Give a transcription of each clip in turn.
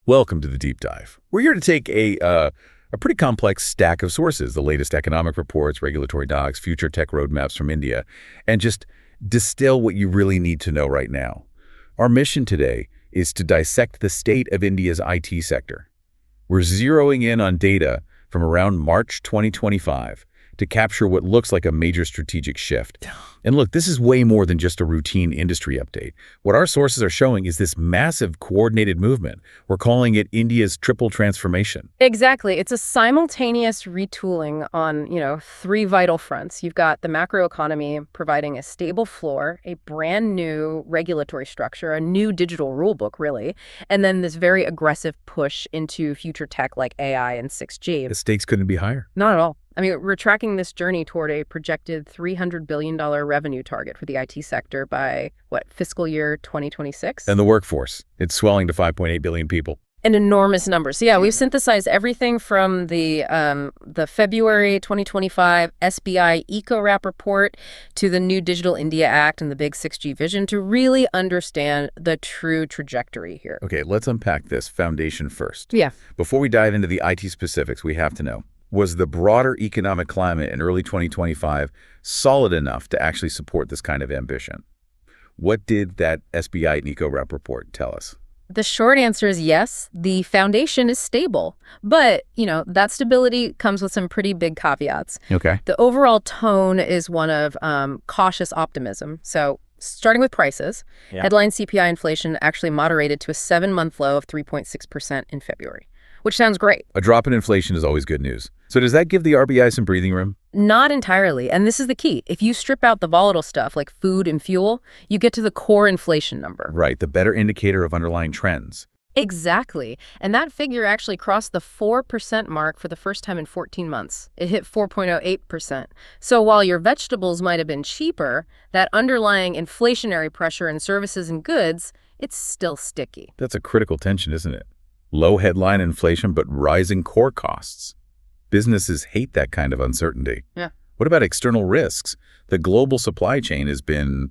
Welcome to the Deep Dive. We're here to take a pretty complex stack of sources, the latest economic reports, regulatory docs, future tech roadmaps from India, and just distill what you really need to know right now. Our mission today is to dissect the state of India's IT sector. We're zeroing in on data from around March 2025 to capture what looks like a major strategic shift. And look, this is way more than just a routine industry update. What our sources are showing is this massive coordinated movement. We're calling it India's triple transformation. Exactly. It's a simultaneous retooling on, three vital fronts. You've got the macroeconomy providing a stable floor, a brand new regulatory structure, a new digital rule book, really, and then this very aggressive push into future tech like AI and 6G. The stakes couldn't be higher. Not at all. I mean, we're tracking this journey toward a projected $300 billion revenue target for the IT sector by, fiscal year 2026? And the workforce, it's swelling to 5.8 billion people. An enormous number. So yeah, we've synthesized everything from the February 2025 SBI EcoWrap report to the new Digital India Act and the big 6G vision to really understand the true trajectory here. Okay, let's unpack this foundation first. Yeah. Before we dive into the IT specifics, we have to know, was the broader economic climate in early 2025 solid enough to actually support this kind of ambition? What did that SBI and EcoWrap report tell us? The short answer is yes, the foundation is stable. But, that stability comes with some pretty big caveats. Okay. The overall tone is one of cautious optimism. So starting with prices, headline CPI inflation actually moderated to a 7-month low of 3.6% in February, which sounds great. A drop in inflation is always good news. So does that give the RBI some breathing room? Not entirely. And this is the key. If you strip out the volatile stuff like food and fuel, you get to the core inflation number. Right, the better indicator of underlying trends. Exactly. And that figure actually crossed the 4% mark for the first time in 14 months. It hit 4.08%. So while your vegetables might have been cheaper, that underlying inflationary pressure in services and goods, it's still sticky. That's a critical tension, isn't it? Low headline inflation, but rising core costs. Businesses hate that kind of uncertainty. Yeah. What about external risks? The global supply chain has been,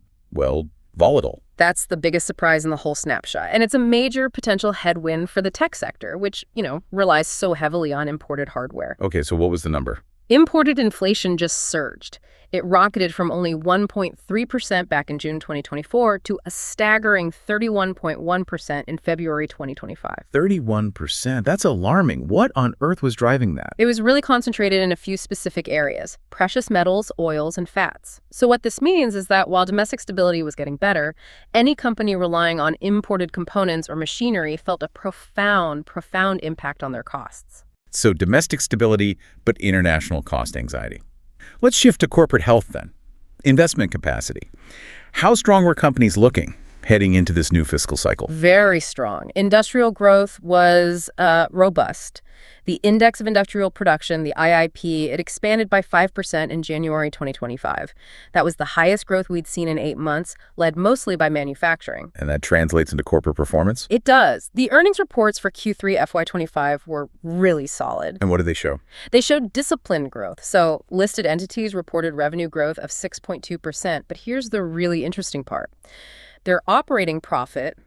volatile. That's the biggest surprise in the whole snapshot. And it's a major potential headwind for the tech sector, which, relies so heavily on imported hardware. Okay, so what was the number? Imported inflation just surged. It rocketed from only 1.3% back in June 2024 to a staggering 31.1% in February 2025. 31%? That's alarming. What on earth was driving that? It was really concentrated in a few specific areas: precious metals, oils, and fats. So what this means is that while domestic stability was getting better, any company relying on imported components or machinery felt a profound impact on their costs. So domestic stability, but international cost anxiety. Let's shift to corporate health then. Investment capacity. How strong were companies looking heading into this new fiscal cycle? Very strong. Industrial growth was robust. The Index of Industrial Production, the IIP, it expanded by 5% in January 2025. That was the highest growth we'd seen in 8 months, led mostly by manufacturing. And that translates into corporate performance? It does. The earnings reports for Q3 FY25 were really solid. And what did they show? They showed disciplined growth. So listed entities reported revenue growth of 6.2%. But here's the really interesting part. Their operating profit,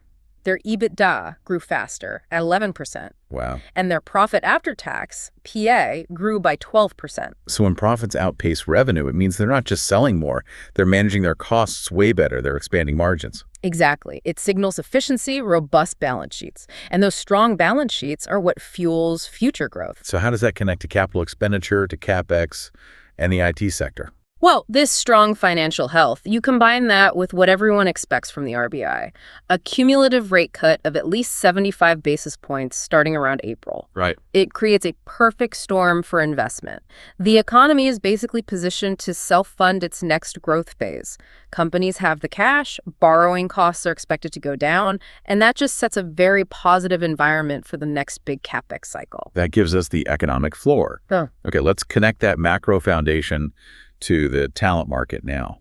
their EBITDA, grew faster at 11%. Wow. And their profit after tax, PA, grew by 12%. So when profits outpace revenue, it means they're not just selling more, they're managing their costs way better, they're expanding margins. Exactly. It signals efficiency, robust balance sheets. And those strong balance sheets are what fuels future growth. So how does that connect to capital expenditure, to CapEx, and the IT sector? Well, this strong financial health, you combine that with what everyone expects from the RBI, a cumulative rate cut of at least 75 basis points starting around April. Right. It creates a perfect storm for investment. The economy is basically positioned to self-fund its next growth phase. Companies have the cash, borrowing costs are expected to go down, and that just sets a very positive environment for the next big CapEx cycle. That gives us the economic floor. Oh. Okay, let's connect that macro foundation to the talent market now.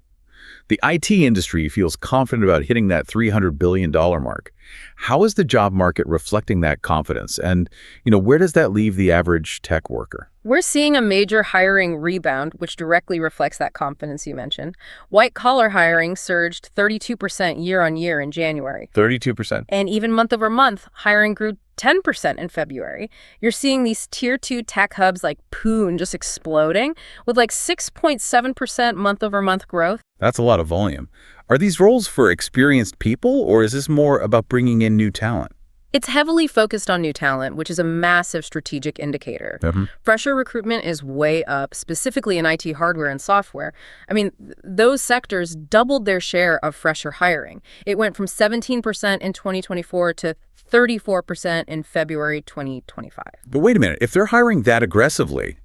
The IT industry feels confident about hitting that $300 billion mark. How is the job market reflecting that confidence? And, where does that leave the average tech worker? We're seeing a major hiring rebound, which directly reflects that confidence you mentioned. White-collar hiring surged 32% year-on-year in January. 32%. And even month-over-month, hiring grew 10% in February. You're seeing these Tier 2 tech hubs like Poon just exploding with like 6.7% month-over-month growth. That's a lot of volume. Are these roles for experienced people, or is this more about bringing in new talent? It's heavily focused on new talent, which is a massive strategic indicator. Fresher recruitment is way up, specifically in IT hardware and software. I mean, those sectors doubled their share of fresher hiring. It went from 17% in 2024 to 34% in February 2025. But wait a minute, if they're hiring that aggressively,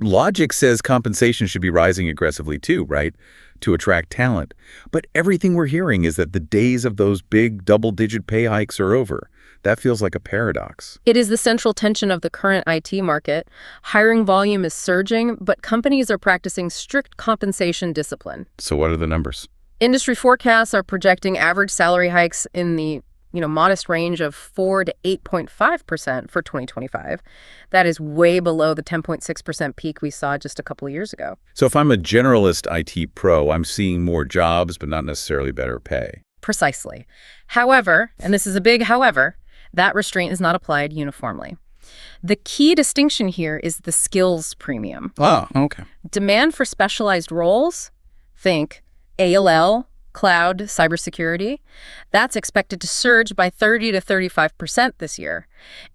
logic says compensation should be rising aggressively too, right? To attract talent. But everything we're hearing is that the days of those big double-digit pay hikes are over. That feels like a paradox. It is the central tension of the current IT market. Hiring volume is surging, but companies are practicing strict compensation discipline. So what are the numbers? Industry forecasts are projecting average salary hikes in the modest range of 4 to 8.5% for 2025. That is way below the 10.6% peak we saw just a couple of years ago. So if I'm a generalist IT pro, I'm seeing more jobs, but not necessarily better pay. Precisely. However, and this is a big however, that restraint is not applied uniformly. The key distinction here is the skills premium. Oh, okay. Demand for specialized roles, think ALL, cloud, cybersecurity, that's expected to surge by 30 to 35% this year.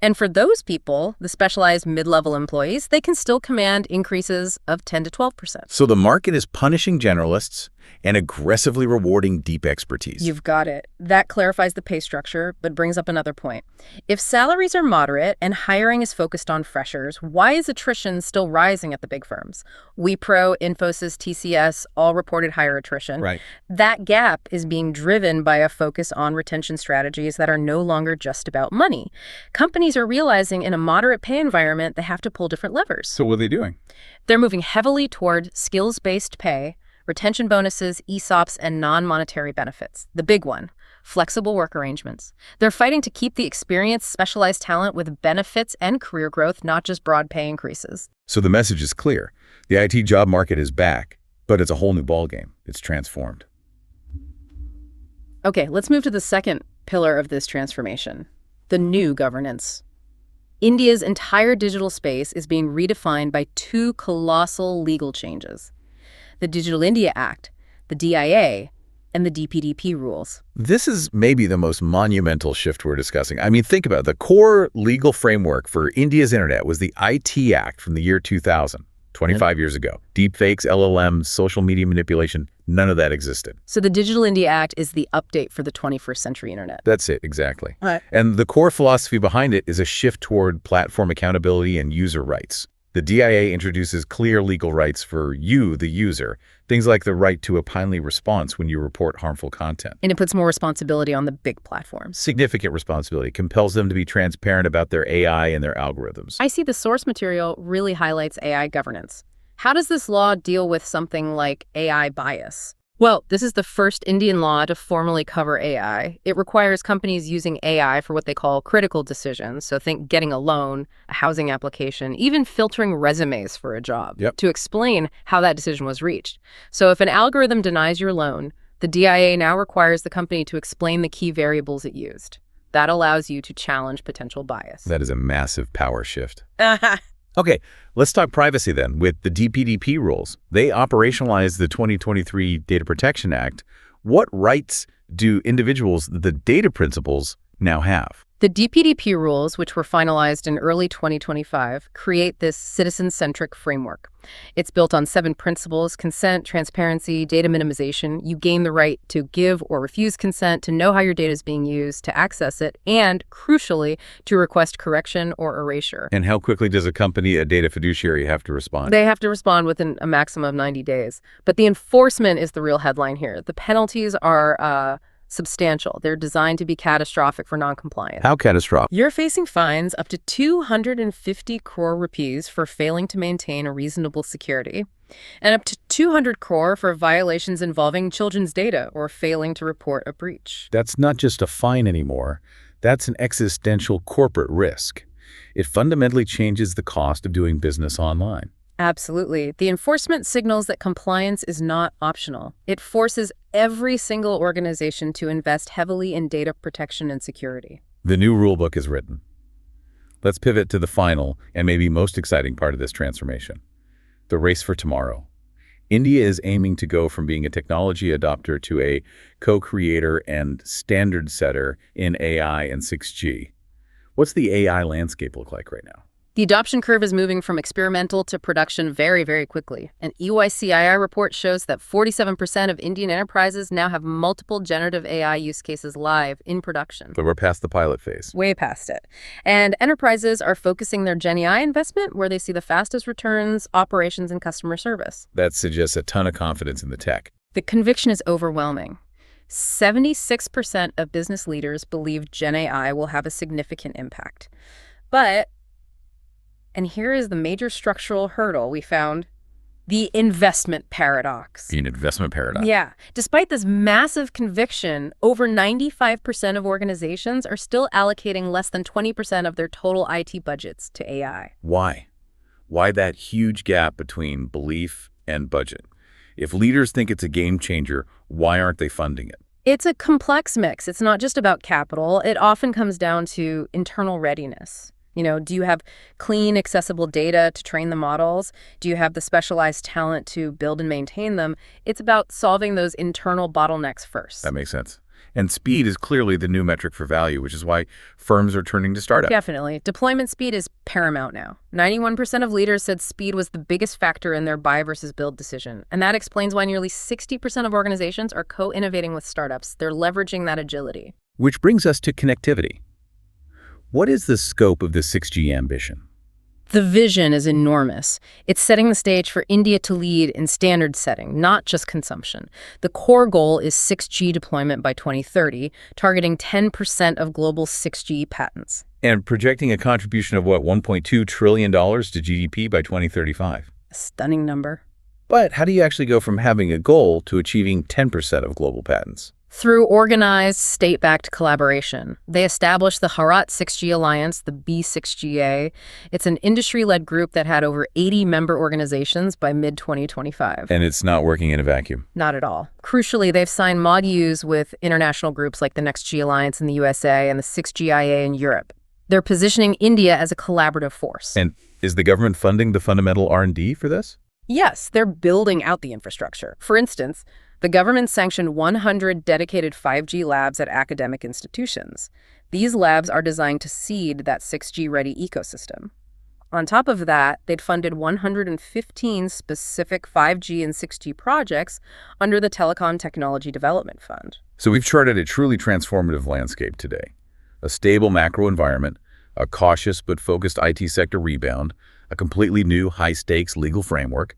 And for those people, the specialized mid-level employees, they can still command increases of 10 to 12%. So the market is punishing generalists and aggressively rewarding deep expertise. You've got it. That clarifies the pay structure, but brings up another point. If salaries are moderate and hiring is focused on freshers, why is attrition still rising at the big firms? Wipro, Infosys, TCS all reported higher attrition. Right. That gap is being driven by a focus on retention strategies that are no longer just about money. Companies are realizing in a moderate pay environment, they have to pull different levers. So what are they doing? They're moving heavily toward skills-based pay, retention bonuses, ESOPs, and non-monetary benefits. The big one, flexible work arrangements. They're fighting to keep the experienced, specialized talent with benefits and career growth, not just broad pay increases. So the message is clear. The IT job market is back, but it's a whole new ballgame. It's transformed. Okay, let's move to the second pillar of this transformation, the new governance. India's entire digital space is being redefined by two colossal legal changes: the Digital India Act, the DIA, and the DPDP rules. This is maybe the most monumental shift we're discussing. I mean, think about it. The core legal framework for India's internet was the IT Act from the year 2000, 25 years ago. Deepfakes, LLMs, social media manipulation, none of that existed. So the Digital India Act is the update for the 21st century internet. That's it, exactly. Right. And the core philosophy behind it is a shift toward platform accountability and user rights. The DIA introduces clear legal rights for you, the user, things like the right to a timely response when you report harmful content. And it puts more responsibility on the big platforms. Significant responsibility, compels them to be transparent about their AI and their algorithms. I see the source material really highlights AI governance. How does this law deal with something like AI bias? Well, this is the first Indian law to formally cover AI. It requires companies using AI for what they call critical decisions. So think getting a loan, a housing application, even filtering resumes for a job to explain how that decision was reached. So if an algorithm denies your loan, the DIA now requires the company to explain the key variables it used. That allows you to challenge potential bias. That is a massive power shift. Okay, let's talk privacy then. With the DPDP rules, they operationalize the 2023 Data Protection Act. What rights do individuals, the data principals, now have? The DPDP rules, which were finalized in early 2025, create this citizen-centric framework. It's built on 7 principles: consent, transparency, data minimization. You gain the right to give or refuse consent, to know how your data is being used, to access it, and, crucially, to request correction or erasure. And how quickly does a company, a data fiduciary, have to respond? They have to respond within a maximum of 90 days. But the enforcement is the real headline here. The penalties are Substantial. They're designed to be catastrophic for noncompliance. How catastrophic? You're facing fines up to 250 crore rupees for failing to maintain a reasonable security, and up to 200 crore for violations involving children's data or failing to report a breach. That's not just a fine anymore. That's an existential corporate risk. It fundamentally changes the cost of doing business online. Absolutely. The enforcement signals that compliance is not optional. It forces every single organization to invest heavily in data protection and security. The new rulebook is written. Let's pivot to the final and maybe most exciting part of this transformation, the race for tomorrow. India is aiming to go from being a technology adopter to a co-creator and standard setter in AI and 6G. What's the AI landscape look like right now? The adoption curve is moving from experimental to production very, very quickly. An EYCII report shows that 47% of Indian enterprises now have multiple generative AI use cases live in production. But we're past the pilot phase. Way past it. And enterprises are focusing their GenAI investment where they see the fastest returns, operations, and customer service. That suggests a ton of confidence in the tech. The conviction is overwhelming. 76% of business leaders believe GenAI will have a significant impact. But and here is the major structural hurdle we found, the investment paradox. An investment paradox. Yeah. Despite this massive conviction, over 95% of organizations are still allocating less than 20% of their total IT budgets to AI. Why? Why that huge gap between belief and budget? If leaders think it's a game changer, why aren't they funding it? It's a complex mix. It's not just about capital. It often comes down to internal readiness. Do you have clean, accessible data to train the models? Do you have the specialized talent to build and maintain them? It's about solving those internal bottlenecks first. That makes sense. And speed is clearly the new metric for value, which is why firms are turning to startups. Definitely. Deployment speed is paramount now. 91% of leaders said speed was the biggest factor in their buy versus build decision. And that explains why nearly 60% of organizations are co-innovating with startups. They're leveraging that agility. Which brings us to connectivity. What is the scope of the 6G ambition? The vision is enormous. It's setting the stage for India to lead in standard setting, not just consumption. The core goal is 6G deployment by 2030, targeting 10% of global 6G patents. And projecting a contribution of, $1.2 trillion to GDP by 2035. A stunning number. But how do you actually go from having a goal to achieving 10% of global patents? Through organized, state-backed collaboration. They established the Bharat 6G Alliance, the B6GA. It's an industry-led group that had over 80 member organizations by mid-2025. And it's not working in a vacuum. Not at all. Crucially, they've signed MOUs with international groups like the NextG Alliance in the USA and the 6GIA in Europe. They're positioning India as a collaborative force. And is the government funding the fundamental R&D for this? Yes, they're building out the infrastructure. For instance, the government sanctioned 100 dedicated 5G labs at academic institutions. These labs are designed to seed that 6G-ready ecosystem. On top of that, they'd funded 115 specific 5G and 6G projects under the Telecom Technology Development Fund. So we've charted a truly transformative landscape today. A stable macro environment, a cautious but focused IT sector rebound, a completely new high-stakes legal framework,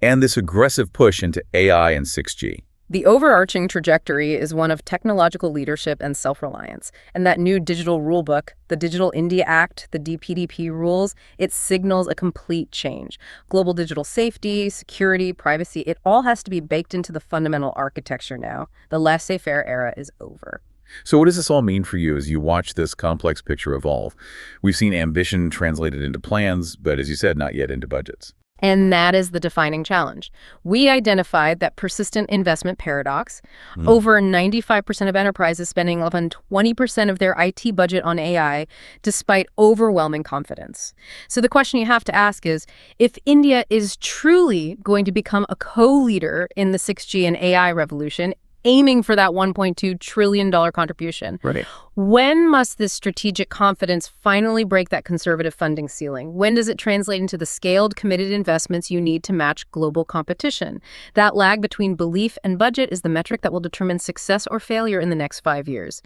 and this aggressive push into AI and 6G. The overarching trajectory is one of technological leadership and self-reliance. And that new digital rulebook, the Digital India Act, the DPDP rules, it signals a complete change. Global digital safety, security, privacy, it all has to be baked into the fundamental architecture now. The laissez-faire era is over. So what does this all mean for you as you watch this complex picture evolve? We've seen ambition translated into plans, but as you said, not yet into budgets. And that is the defining challenge. We identified that persistent investment paradox. Over 95% of enterprises spending less than 20% of their IT budget on AI, despite overwhelming confidence. So the question you have to ask is, if India is truly going to become a co-leader in the 6G and AI revolution, aiming for that $1.2 trillion contribution. Right. When must this strategic confidence finally break that conservative funding ceiling? When does it translate into the scaled, committed investments you need to match global competition? That lag between belief and budget is the metric that will determine success or failure in the next 5 years.